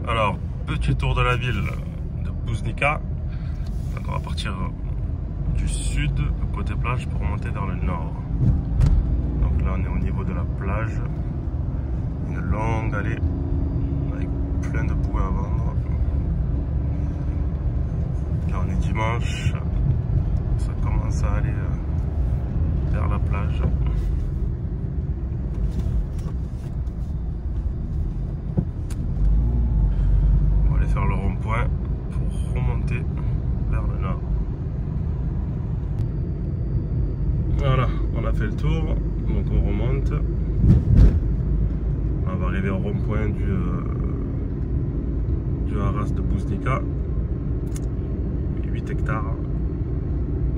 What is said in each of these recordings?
Alors, petit tour de la ville de Bouznika. Donc on va partir du sud, côté plage, pour remonter vers le nord. Donc là on est au niveau de la plage. Une longue allée avec plein de bouées à vendre. Là on est dimanche. Ça commence à aller vers la plage. On va aller faire le rond-point pour remonter vers le nord. Voilà, on a fait le tour, donc on remonte. On va arriver au rond-point du haras de Bouznika. 8 hectares.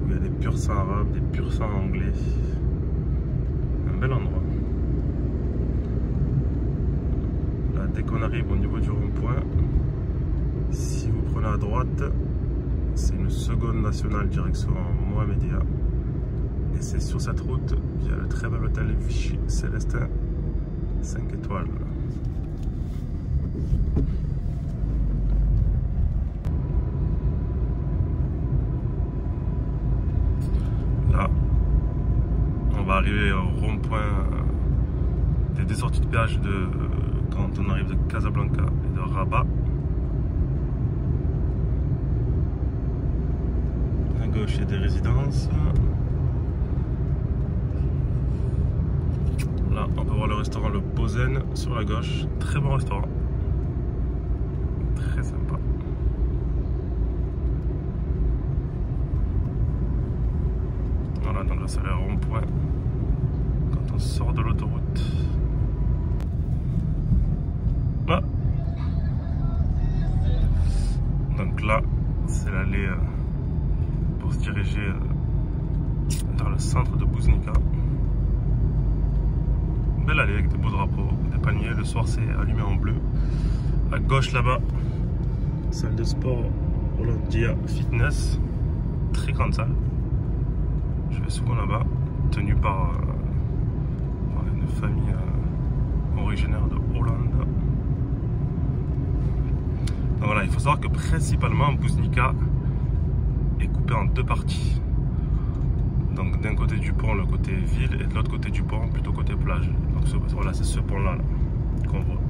Où il y a des purs sangs arabes, des purs sangs anglais. Un bel endroit. Là, dès qu'on arrive au niveau du rond-point, si vous prenez à droite, c'est une seconde nationale direction Mohamedia. Et c'est sur cette route qu'il y a le très bel hôtel Vichy Célestin 5 étoiles. Là, on va arriver au rond-point des deux sorties de péage quand on arrive de Casablanca et de Rabat. À gauche, il y a des résidences. Là, on peut voir le restaurant Le Bozen sur la gauche. Très bon restaurant. Très sympa. Voilà, donc là, c'est le rond-point quand on sort de l'autoroute. Là. Donc là, c'est l'allée pour se diriger vers le centre de Bouznika. Belle allée avec de beaux drapeaux, des palmiers. Le soir, c'est allumé en bleu. À gauche, là-bas, salle de sport Hollandia Fitness. Très grande salle. Je vais souvent là-bas, tenue par une famille originaire de Hollande. Donc voilà, il faut savoir que principalement Bouznika est coupé en deux parties. Donc d'un côté du pont, le côté ville, et de l'autre côté du pont, plutôt côté plage. Donc voilà, c'est ce pont-là qu'on voit,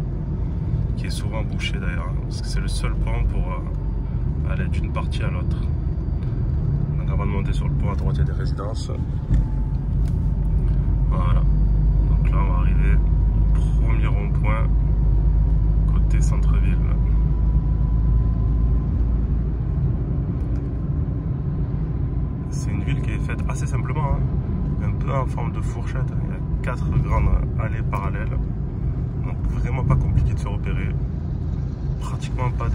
qui est souvent bouché d'ailleurs, parce que c'est le seul pont pour aller d'une partie à l'autre. Donc avant de monter sur le pont, à droite il y a des résidences. Voilà. Donc là on va arriver au premier rond-point, côté centre-ville. C'est une ville qui est faite assez simplement, hein. Un peu en forme de fourchette. Il y a 4 grandes allées parallèles, donc vraiment pas compliqué de se repérer. Pratiquement pas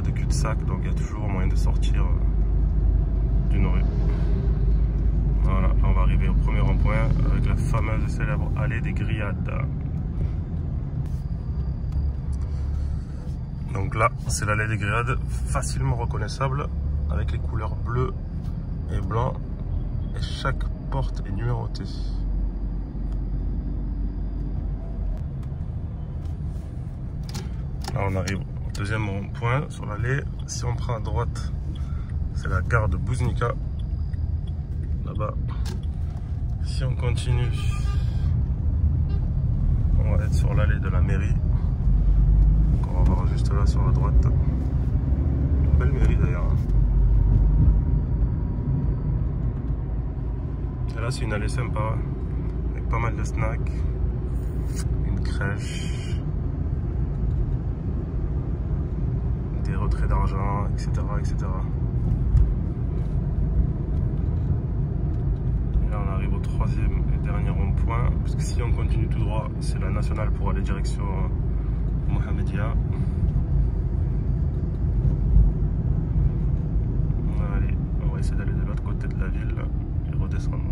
de cul-de-sac, donc il y a toujours moyen de sortir d'une rue. Voilà, on va arriver au premier rond-point avec la fameuse et célèbre allée des Grillades. Donc là, c'est l'allée des Grillades, facilement reconnaissable, avec les couleurs bleu et blanc, et chaque porte est numérotée. Là on arrive au deuxième rond-point sur l'allée. Si on prend à droite, c'est la gare de Bouznika, là-bas. Si on continue, on va être sur l'allée de la mairie. Donc on va voir juste là sur la droite. Une belle mairie d'ailleurs. Et là c'est une allée sympa, avec pas mal de snacks, une crèche, des retraits d'argent, etc., etc. Et là on arrive au troisième et dernier rond-point, puisque si on continue tout droit, c'est la nationale pour aller direction Mohamedia. Allez, on va essayer d'aller de l'autre côté de la ville et redescendre.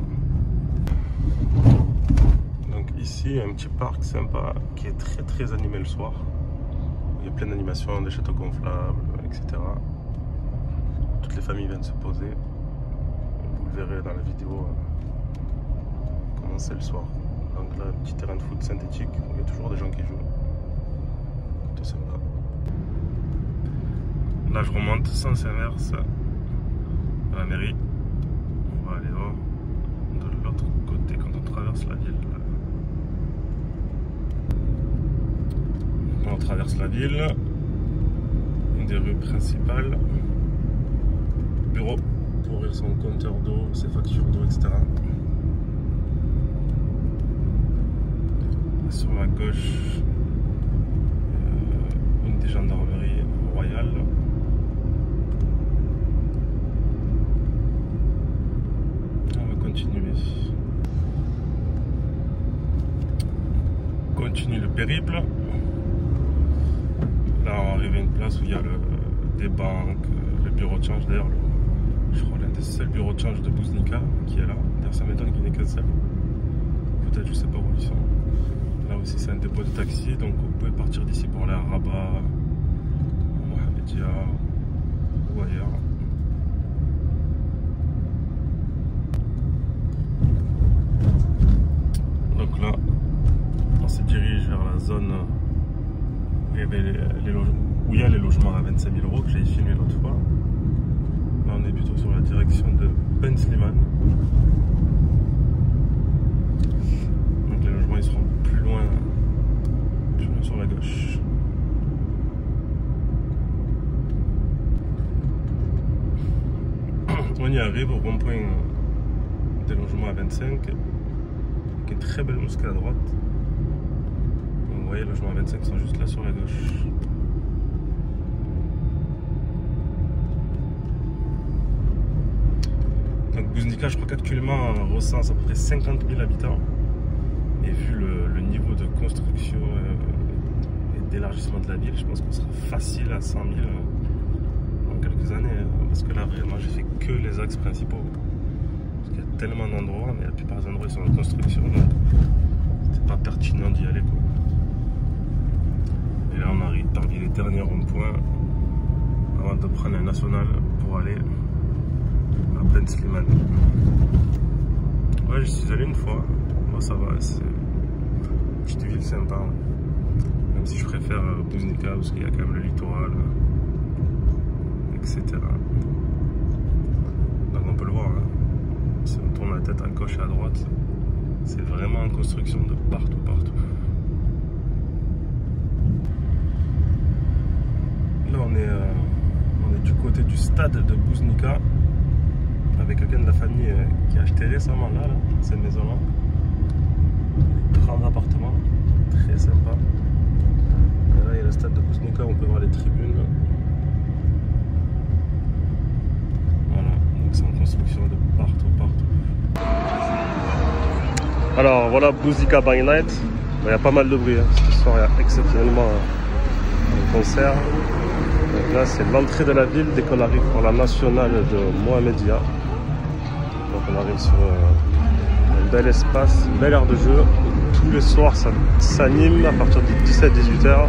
Donc ici, il y a un petit parc sympa qui est très animé le soir. Il y a plein d'animations, des châteaux gonflables, etc. Toutes les familles viennent se poser. Vous le verrez dans la vidéo comment c'est le soir. Donc là, un petit terrain de foot synthétique où il y a toujours des gens qui jouent. Tout Là, je remonte sens inverse à la mairie. On va aller voir de l'autre côté quand on traverse la ville. On traverse la ville, une des rues principales. Bureau pour ouvrir son compteur d'eau, ses factures d'eau, etc. Sur la gauche, une des gendarmeries royales. On va continuer. Continue le périple. Là, on arrive à une place où il y a des banques, le bureau de change. D'ailleurs, je crois l'un des seuls bureaux de change de Bouznika qui est là. D'ailleurs, ça m'étonne qu'il n'y ait qu'un seul. Peut-être, je sais pas où ils sont. Là aussi, c'est un dépôt de taxi, donc vous pouvez partir d'ici pour aller à Rabat, à Mohamedia ou ailleurs. Donc là, on se dirige vers la zone où il y a les logements à 25 000 € que j'avais filmé l'autre fois. Là, on est plutôt sur la direction de Ben Slimane. Donc les logements, ils seront plus loin sur la gauche. On y arrive au rond-point des logements à 25, avec une très belle mosquée à droite. Donc, vous voyez, les logements à 25 sont juste là sur la gauche. Donc Bouznika, je crois qu'actuellement recense à peu près 50 000 habitants. Et vu le niveau de construction et d'élargissement de la ville, je pense qu'on sera facile à 100 000 dans quelques années. Parce que là, vraiment, j'ai fait que les axes principaux. Parce qu'il y a tellement d'endroits, mais la plupart des endroits ils sont en construction, donc c'est pas pertinent d'y aller, quoi. Et là, on arrive parmi les derniers ronds-points avant de prendre un national pour aller à Ben Slimane. Ouais, j'y suis allé une fois. Bon, ça va, c'est une petite ville sympa. Même si je préfère Bouznika parce qu'il y a quand même le littoral, etc. Donc on peut le voir, hein. Si on tourne la tête à gauche et à droite, c'est vraiment en construction de partout, partout. Là on est du côté du stade de Bouznika avec quelqu'un de la famille qui a acheté récemment là cette maison là. Grands appartements, très sympa. Et là il y a le stade de Bouznika, on peut voir les tribunes. Voilà, donc c'est en construction de partout, partout. Alors voilà Bouznika by Night. Il y a pas mal de bruit, hein. Ce soir il y a exceptionnellement un concert. Donc là c'est l'entrée de la ville dès qu'on arrive pour la nationale de Mohamedia. Donc on arrive sur un bel espace, une belle aire de jeu. Et tous les soirs ça s'anime à partir de 17-18h.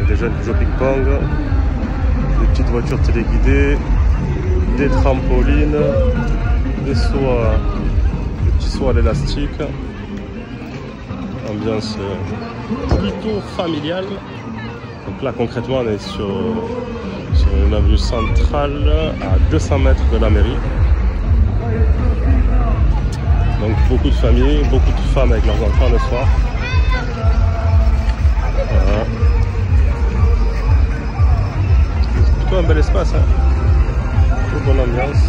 Des jeunes qui jouent au ping-pong, des petites voitures téléguidées, des trampolines, des petits sauts à l'élastique. Ambiance plutôt familiale. Donc là concrètement on est sur une avenue centrale à 200 mètres de la mairie. Donc beaucoup de familles, beaucoup de femmes avec leurs enfants le soir. Voilà. C'est plutôt un bel espace, hein. Très bonne ambiance.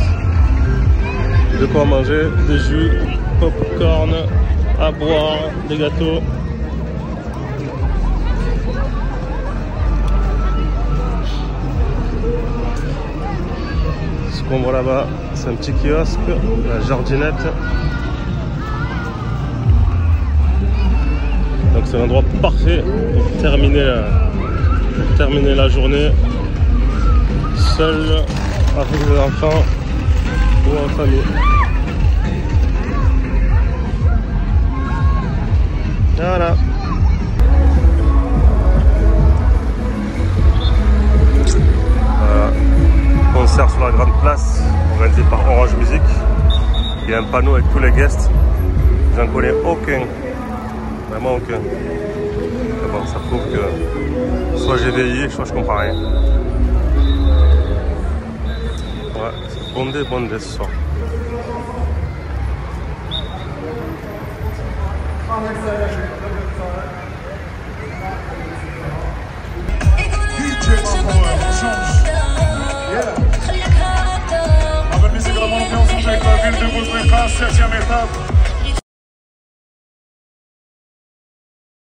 De quoi manger, des jus, popcorn, à boire, des gâteaux. Ce qu'on voit là-bas, c'est un petit kiosque, la jardinette. Donc c'est l'endroit parfait pour terminer la journée seul, avec les enfants ou en famille. Voilà. Concert sur la grande place organisé par Orange Music. Il y a un panneau avec tous les guests. J'en connais aucun. Vraiment aucun. Mais bon, ça prouve que soit j'ai vieilli, soit je comprends rien. Ouais, c'est bondé ce soir. Avec l'ambiance avec la ville de Bouzouika, 7e étape.